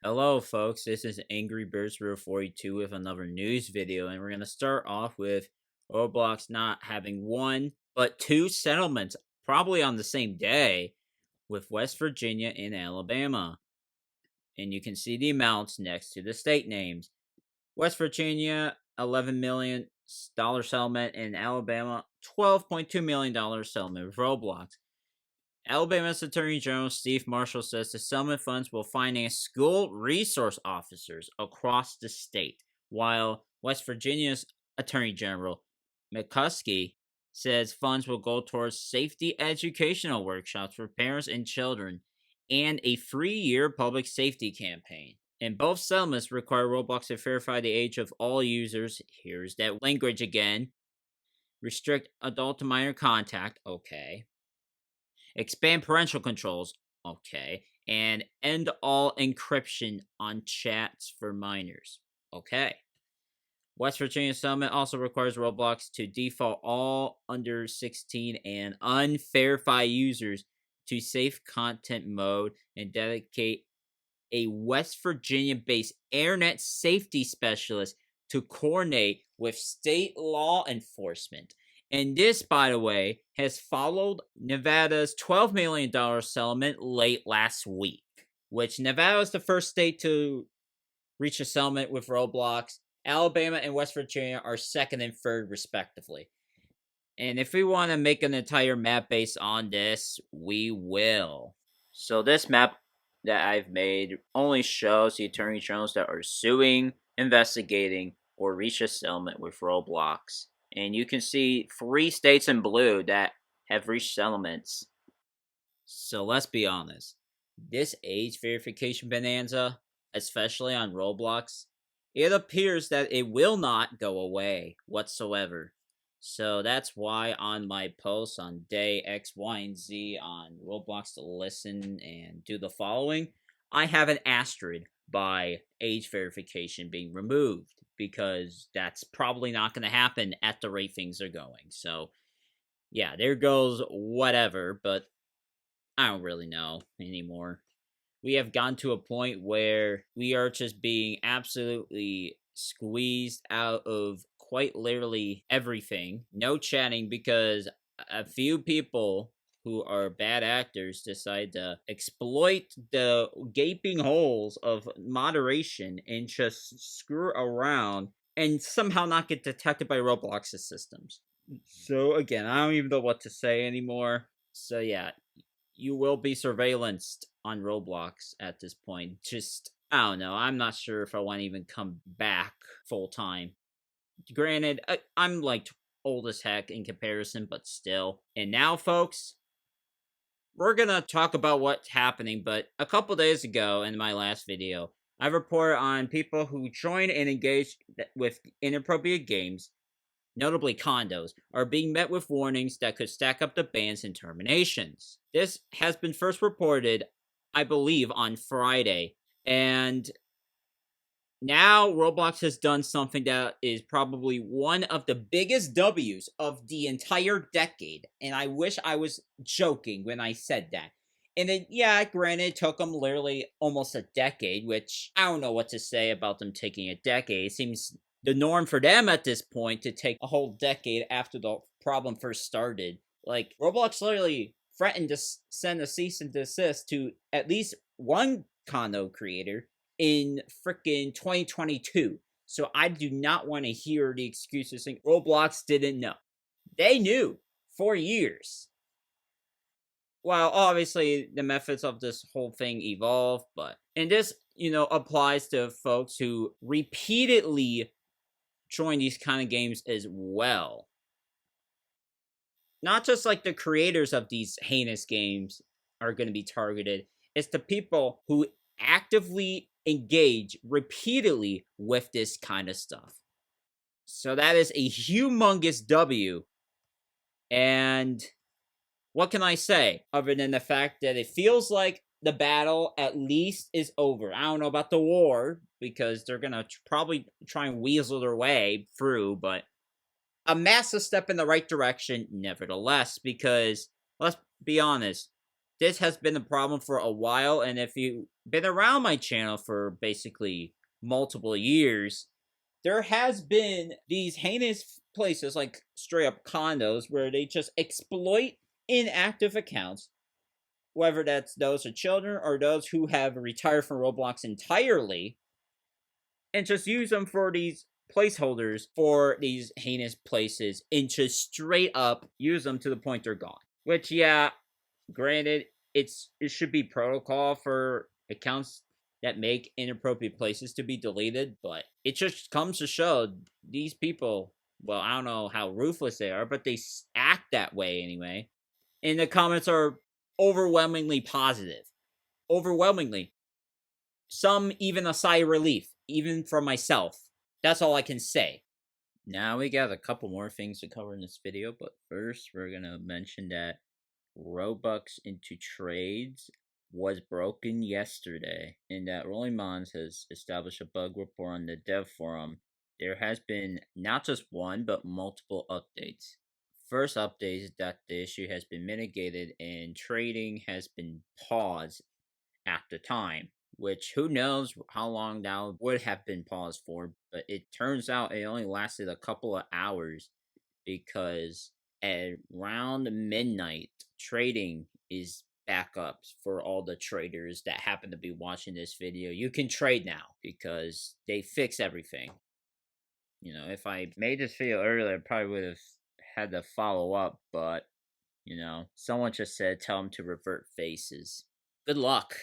Hello folks, this is Angry Birds 42 with another news video, and we're going to start off with Roblox not having one, but two settlements, probably on the same day, with West Virginia and Alabama. And you can see the amounts next to the state names. West Virginia, $11 million settlement, and Alabama, $12.2 million settlement with Roblox. Alabama's Attorney General Steve Marshall says the settlement funds will finance school resource officers across the state, while West Virginia's Attorney General McCuskey says funds will go towards safety educational workshops for parents and children and a free-year public safety campaign. And both settlements require Roblox to verify the age of all users. Here's that language again. Restrict adult to minor contact. Okay. Expand parental controls, okay, and end all encryption on chats for minors, okay. West Virginia settlement also requires Roblox to default all under 16 and unverified users to safe content mode and dedicate a West Virginia-based internet safety specialist to coordinate with state law enforcement. And this, by the way, has followed Nevada's $12 million settlement late last week, which Nevada is the first state to reach a settlement with Roblox. Alabama and West Virginia are second and third, respectively. And if we want to make an entire map based on this, we will. So this map that I've made only shows the attorney generals that are suing, investigating, or reach a settlement with Roblox. And you can see 3 states in blue that have reached settlements. So let's be honest. This age verification bonanza, especially on Roblox, it appears that it will not go away whatsoever. So that's why on my posts on day X, Y, and Z on Roblox to listen and do the following, I have an asterisk by age verification being removed, because that's probably not going to happen at the rate things are going. So, yeah, there goes whatever, but I don't really know anymore. We have gotten to a point where we are just being absolutely squeezed out of quite literally everything. No chatting because a few people who are bad actors decide to exploit the gaping holes of moderation and just screw around and somehow not get detected by Roblox's systems. So again, I don't even know what to say anymore. So yeah, you will be surveillanced on Roblox at this point. Just, I don't know. I'm not sure if I want to even come back full time. Granted, I'm like old as heck in comparison, but still. And now, folks, we're gonna talk about what's happening, but a couple days ago in my last video, I reported on people who joined and engaged with inappropriate games, notably condos, are being met with warnings that could stack up to bans and terminations. This has been first reported, I believe, on Friday, and now Roblox has done something that is probably one of the biggest W's of the entire decade, and I wish I was joking when I said that. And then, yeah, granted, it took them literally almost a decade, which I don't know what to say about them taking a decade. It seems the norm for them at this point to take a whole decade after the problem first started. Like, Roblox literally threatened to send a cease and desist to at least one condo creator in frickin' 2022. So I do not want to hear the excuses saying Roblox didn't know. They knew for years. Well, obviously, the methods of this whole thing evolve, but... And this, applies to folks who repeatedly join these kind of games as well. Not just like the creators of these heinous games are going to be targeted. It's the people who actively engage repeatedly with this kind of stuff. So that is a humongous W. And what can I say other than the fact that it feels like the battle at least is over? I don't know about the war, because they're going to probably try and weasel their way through, but a massive step in the right direction nevertheless, because let's be honest, this has been a problem for a while, and if you've been around my channel for basically multiple years, there has been these heinous places like straight up condos where they just exploit inactive accounts, whether that's those of children or those who have retired from Roblox entirely, and just use them for these placeholders for these heinous places and just straight up use them to the point they're gone. Which, yeah, granted, it should be protocol for accounts that make inappropriate places to be deleted, but it just comes to show these people, well, I don't know how ruthless they are, but they act that way anyway. And the comments are overwhelmingly positive. Overwhelmingly. Some even a sigh of relief, even from myself. That's all I can say. Now we got a couple more things to cover in this video, but first we're gonna mention that Robux into trades was broken yesterday, and that Rolling Mons has established a bug report on the DevForum. There has been not just one, but multiple updates. First update is that the issue has been mitigated and trading has been paused at the time, which who knows how long that would have been paused for, but it turns out it only lasted a couple of hours because at around midnight, trading is back up for all the traders that happen to be watching this video. You can trade now because they fix everything. You know, if I made this video earlier, I probably would have had to follow up, but, you know, someone just said tell them to revert faces. Good luck.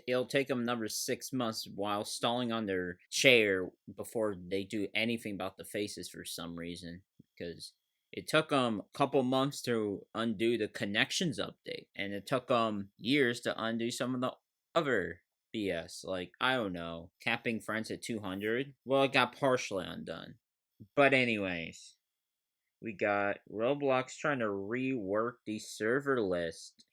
It'll take them another 6 months while stalling on their chair before they do anything about the faces for some reason, because it took them a couple months to undo the connections update, and it took them years to undo some of the other BS, like, I don't know, capping friends at 200. Well, it got partially undone. But anyways, we got Roblox trying to rework the server list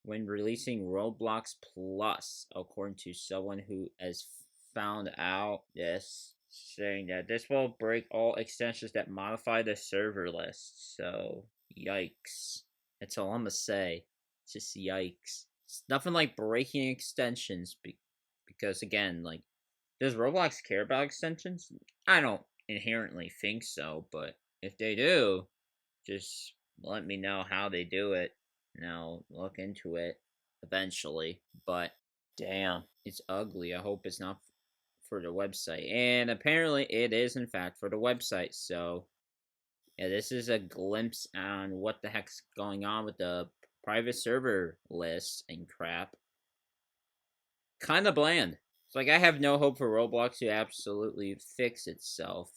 when releasing Roblox Plus, according to someone who has found out this, saying that this will break all extensions that modify the server list. So, yikes. That's all I'm gonna say. Just yikes. It's nothing like breaking extensions, because again, like, does Roblox care about extensions? I don't inherently think so, but if they do, just let me know how they do it, and I'll look into it eventually. But damn, it's ugly. I hope it's not for the website. And apparently it is, in fact, for the website. So, yeah, this is a glimpse on what the heck's going on with the private server list and crap. Kind of bland. It's like I have no hope for Roblox to absolutely fix itself.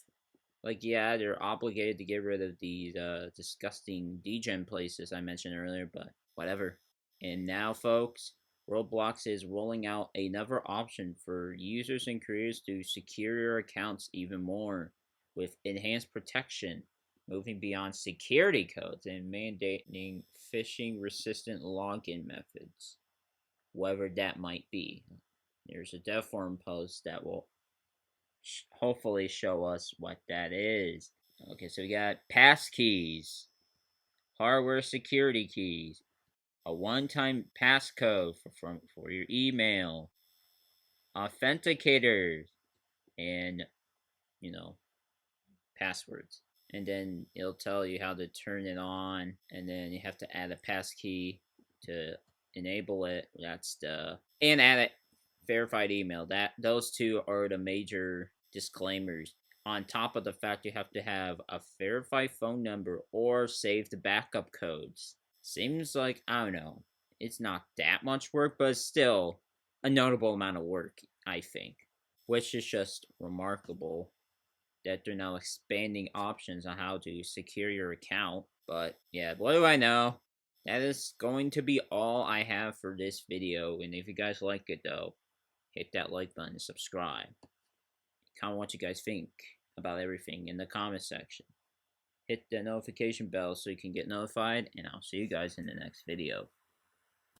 Like, yeah, they're obligated to get rid of these disgusting degen places I mentioned earlier, but whatever. And now, folks, Roblox is rolling out another option for users and creators to secure your accounts even more with enhanced protection, moving beyond security codes and mandating phishing-resistant login methods, whatever that might be. There's a DevForum post that will hopefully show us what that is. Okay, so we got passkeys, hardware security keys, a one-time passcode for your email, authenticators, and, you know, passwords. And then it'll tell you how to turn it on, and then you have to add a passkey to enable it. And add it verified email. Those two are the major disclaimers. On top of the fact you have to have a verified phone number or saved backup codes. Seems like, I don't know, it's not that much work, but still a notable amount of work, I think. Which is just remarkable that they're now expanding options on how to secure your account. But yeah, what do I know? That is going to be all I have for this video. And if you guys like it though, hit that like button and subscribe. Comment what you guys think about everything in the comment section. Hit the notification bell so you can get notified, and I'll see you guys in the next video.